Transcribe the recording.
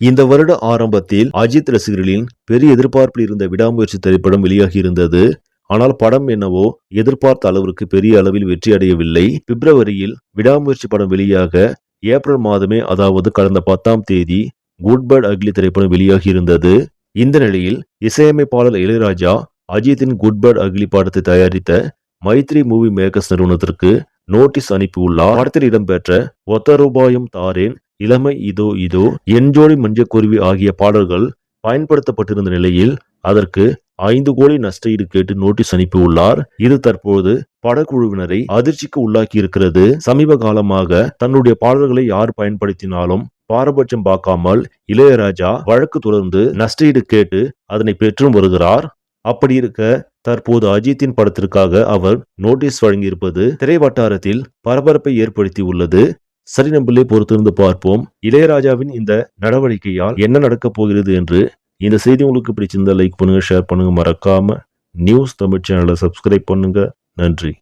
இந்த வருட ஆரம்பத்தில் அஜித் ரசிகர்களின் பெரிய எதிர்பார்ப்பில் இருந்த விடாமுயற்சி திரைப்படம் வெளியாகி இருந்தது. ஆனால் படம் என்னவோ எதிர்பார்த்த அளவிற்கு பெரிய அளவில் வெற்றி அடையவில்லை. பிப்ரவரியில் விடாமுயற்சி படம் வெளியாக ஏப்ரல் மாதமே, அதாவது கடந்த 10ஆம் தேதி குட் பேட் அக்லி திரைப்படம் வெளியாகி இருந்தது. இந்த நிலையில் இசையமைப்பாளர் இளையராஜா அஜித்தின் குட் பேட் அக்லி படத்தை தயாரித்த மைத்ரி மூவி மேக்கர்ஸ் நிறுவனத்திற்கு நோட்டீஸ் அனுப்பியுள்ளார். படத்தில் இடம்பெற்ற ஒத்த ரூபாயும் தாரேன், இளமை இதோ இதோ, என் ஜோடி மஞ்சக்குருவி ஆகிய பாடல்கள் பயன்படுத்தப்பட்டிருந்த நிலையில் அதற்கு 5 கோடி நஷ்டஈடு கேட்டு நோட்டீஸ் அனுப்பியுள்ளார். இது தற்போது படக்குழுவினரை அதிர்ச்சிக்கு உள்ளாக்கி இருக்கிறது. சமீப காலமாக தன்னுடைய பாடல்களை யார் பயன்படுத்தினாலும் பாரபட்சம் பார்க்காமல் இளையராஜா வழக்கு தொடர்ந்து நஷ்டஈடு கேட்டு அதனை பெற்றும் வருகிறார். அப்படி இருக்க தற்போது அஜித்தின் படத்திற்காக அவர் நோட்டீஸ் வழங்கியிருப்பது திரை வட்டாரத்தில் பரபரப்பை ஏற்படுத்தி உள்ளது. சரி, நம்மளே பொறுத்திருந்து பார்ப்போம் இளையராஜாவின் இந்த நடவடிக்கையால் என்ன நடக்கப் போகிறது என்று. இந்த செய்தி உங்களுக்கு பிடிச்சிருந்தா லைக் பண்ணுங்க, ஷேர் பண்ணுங்க, மறக்காம நியூஸ் தமிழ் சேனலை சப்ஸ்கிரைப் பண்ணுங்க. நன்றி.